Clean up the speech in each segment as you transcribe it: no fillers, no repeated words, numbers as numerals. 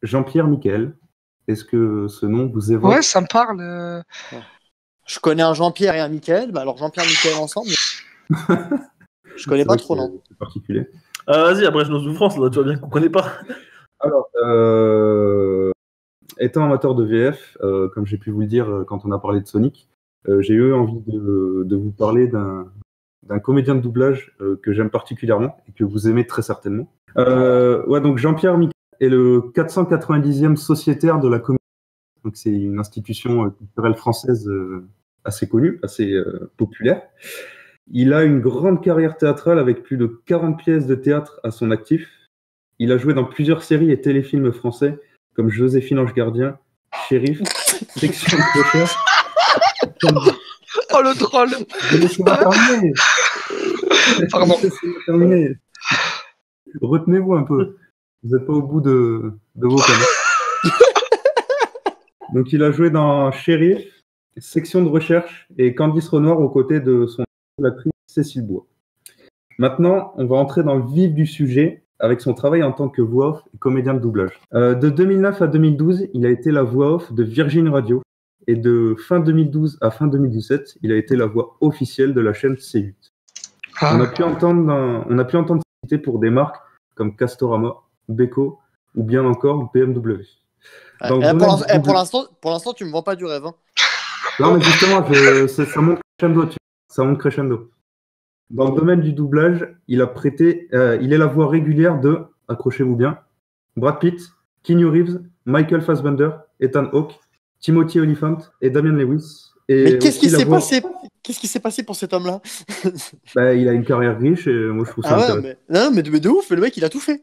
Jean-Pierre Michael. Est-ce que ce nom vous évoque? Ouais, ça me parle. Je connais un Jean-Pierre et un Michael. Bah alors Jean-Pierre et Michael ensemble. Je connais pas trop, non. C'est particulier. Vas-y, après, je nos souffrances, là, tu vois bien qu'on connaît pas. Alors, étant amateur de VF, comme j'ai pu vous le dire quand on a parlé de Sonic, j'ai eu envie de vous parler d'un comédien de doublage que j'aime particulièrement et que vous aimez très certainement. Donc Jean-Pierre Michael est le 490e sociétaire de la Comédie. Donc c'est une institution culturelle française assez connue, assez populaire. Il a une grande carrière théâtrale avec plus de 40 pièces de théâtre à son actif. Il a joué dans plusieurs séries et téléfilms français comme Joséphine Ange Gardien, Shérif, Section de recherche. Oh le troll! Laissez-moi terminer. Pardon. Laissez-moi terminer. Retenez-vous un peu. Vous n'êtes pas au bout de vos canaux. Donc il a joué dans Shérif, Section de recherche et Candice Renoir aux côtés de son actrice Cécile Bois. Maintenant, on va entrer dans le vif du sujet avec son travail en tant que voix off et comédien de doublage. De 2009 à 2012, il a été la voix off de Virgin Radio et de fin 2012 à fin 2017, il a été la voix officielle de la chaîne C8. On a pu entendre citer pour des marques comme Castorama, Beko ou bien encore BMW. Pour l'instant, tu me vends pas du rêve. Hein. Non, mais justement, ça monte crescendo. Ça monte crescendo. Dans le domaine du doublage, il est la voix régulière de, accrochez-vous bien, Brad Pitt, Keanu Reeves, Michael Fassbender, Ethan Hawke, Timothy Olyphant et Damian Lewis. Mais qu'est-ce qui s'est passé? Qu'est-ce qui s'est passé pour cet homme-là? Il a une carrière riche et moi je trouve ça intéressant. Mais de ouf, le mec il a tout fait.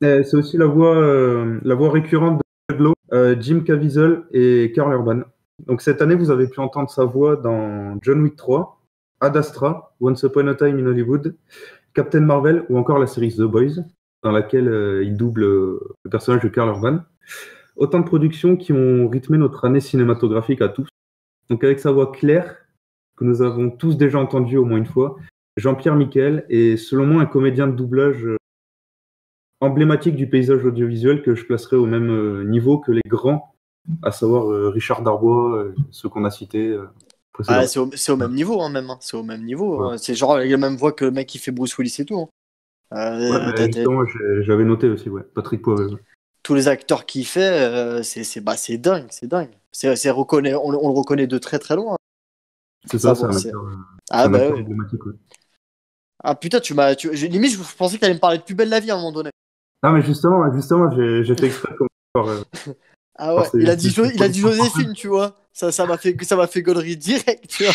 C'est aussi la voix récurrente de Doug Lowe, Jim Caviezel et Karl Urban. Donc cette année, vous avez pu entendre sa voix dans John Wick 3, Ad Astra, Once Upon a Time in Hollywood, Captain Marvel ou encore la série The Boys, dans laquelle il double le personnage de Karl Urban. Autant de productions qui ont rythmé notre année cinématographique à tous. Donc avec sa voix claire, que nous avons tous déjà entendue au moins une fois, Jean-Pierre Michael est selon moi un comédien de doublage emblématique du paysage audiovisuel que je placerai au même niveau que les grands, à savoir Richard Darbois, ceux qu'on a cités précédemment. C'est au même niveau, hein, même. Hein. C'est au même niveau. Ouais. C'est genre il a la même voix que le mec qui fait Bruce Willis et tout. Hein. Justement, j'avais noté aussi, Patrick Poivet. Tous les acteurs qu'il fait, c'est dingue, c'est dingue. On le reconnaît de très très loin. C'est ça, c'est un acteur emblématique. Ouais. Ah putain, limite je pensais que t'allais me parler de Plus belle la vie à un moment donné. Non mais justement, j'ai fait exprès comme Ah ouais, il a dit Joséphine, tu vois. Ça m'a fait gaulerie direct, tu vois.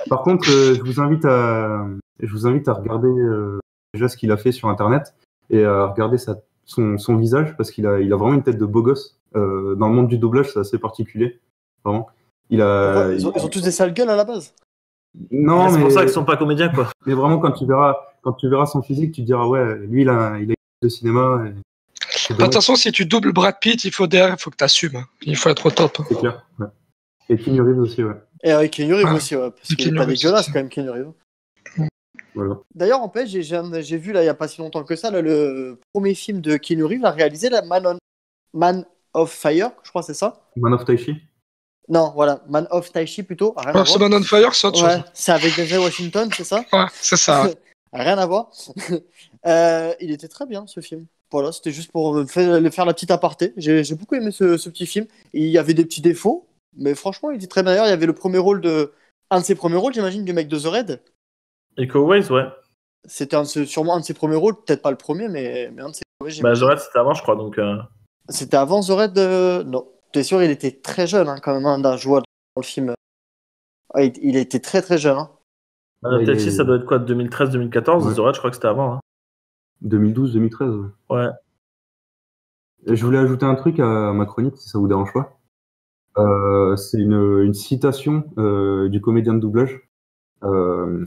Par contre, je vous invite à regarder déjà ce qu'il a fait sur internet et à regarder son visage parce qu'il a vraiment une tête de beau gosse. Dans le monde du doublage, c'est assez particulier. Vraiment. Ils ont tous des sales gueules à la base. Non, c'est mais pour ça qu'ils sont pas comédiens, quoi. Mais vraiment, quand tu verras son physique, tu te diras ouais, lui il a de cinéma. De toute façon, si tu doubles Brad Pitt, il faut que tu assumes. Il faut être au top. C'est clair. Ouais. Et Keanu Reeves aussi, ouais. Et avec Keanu Reeves aussi, ouais. Parce qu'il est pas dégueulasse quand même, Keanu Reeves. Voilà. D'ailleurs, en fait, j'ai vu là il y a pas si longtemps que ça le premier film de Keanu Reeves a réalisé la Man of Fire, je crois c'est ça. Man of Tai-Chi. Non, voilà, Man of Tai-Chi plutôt. C'est Man on Fire, c'est autre chose. C'est avec Denzel Washington, c'est ça? Ouais, c'est ça. Ouais. Rien à voir. Il était très bien ce film. Voilà, c'était juste pour faire la petite aparté. J'ai beaucoup aimé ce petit film. Il y avait des petits défauts, mais franchement, il était très bien. D'ailleurs, il y avait le premier rôle un de ses premiers rôles, j'imagine, du mec de The Raid. Iko Uwais, ouais. C'était sûrement un de ses premiers rôles, peut-être pas le premier, mais un de ses premiers. The Raid, c'était avant, je crois, donc. C'était avant The Raid. Non, t'es sûr, il était très jeune quand même, d'un joueur dans le film. Il était très très jeune. Tai-Chi, ça doit être quoi, 2013-2014. Ouais. The Raid, je crois que c'était avant. Hein. 2012-2013. Ouais. Je voulais ajouter un truc à ma chronique, si ça vous dérange pas. C'est une citation du comédien de doublage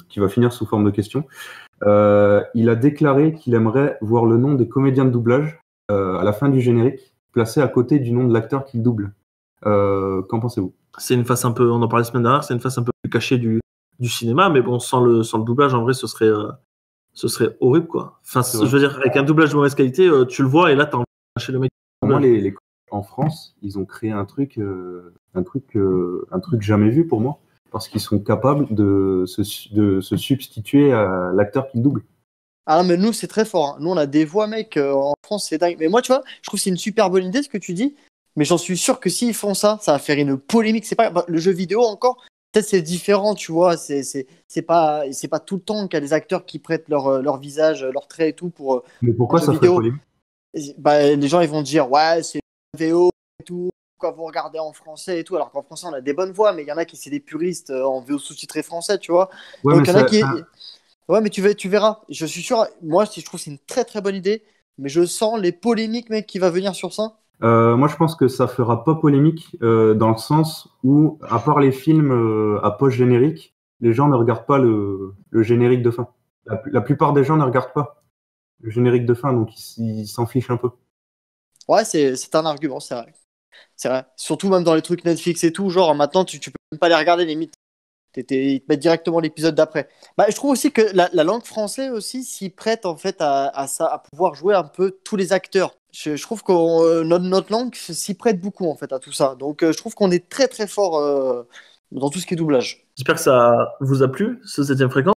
qui va finir sous forme de question. Il a déclaré qu'il aimerait voir le nom des comédiens de doublage à la fin du générique placé à côté du nom de l'acteur qu'il double. Qu'en pensez-vous? C'est une face un peu, on en parlait la semaine dernière, c'est une face un peu plus cachée du cinéma, mais bon, sans le doublage, en vrai, ce serait horrible, quoi. Enfin, je veux dire, avec un doublage de mauvaise qualité, tu le vois et là, t'as envie de lâcher le mec Pour moi, les en France, ils ont créé un truc jamais vu pour moi, parce qu'ils sont capables de se substituer à l'acteur qu'ils doublent. Ah non, mais nous, c'est très fort, hein. Nous, on a des voix, mec, en France, c'est dingue. Mais moi, tu vois, je trouve que c'est une super bonne idée ce que tu dis, mais j'en suis sûr que s'ils font ça, ça va faire une polémique. C'est pas le jeu vidéo encore. Peut-être c'est différent, tu vois. C'est pas tout le temps qu'il y a des acteurs qui prêtent leur visage, leurs traits et tout pour Mais un pourquoi jeu ça ferait vidéo. polémique? Bah, les gens ils vont dire ouais c'est une VO et tout, pourquoi vous regardez en français et tout, alors qu'en français on a des bonnes voix, mais il y en a qui c'est des puristes en VO sous-titré français, tu vois. Ouais, Donc mais il y en a qui ouais, mais tu verras, je suis sûr, moi je trouve que c'est une très très bonne idée, mais je sens les polémiques, mec, qui va venir sur ça. moi, je pense que ça fera pas polémique dans le sens où, à part les films à post-générique, les gens ne regardent pas le générique de fin. La plupart des gens ne regardent pas le générique de fin, donc ils s'en fichent un peu. Ouais, c'est un argument, c'est vrai. C'est vrai. Surtout même dans les trucs Netflix et tout, genre maintenant tu peux même pas les regarder limite. Ils te mettent directement l'épisode d'après. Bah, je trouve aussi que la langue française aussi s'y prête en fait à ça, à pouvoir jouer un peu tous les acteurs. Je trouve que notre langue s'y prête beaucoup en fait à tout ça. Donc je trouve qu'on est très très fort dans tout ce qui est doublage. J'espère que ça vous a plu, ce 7e fréquence.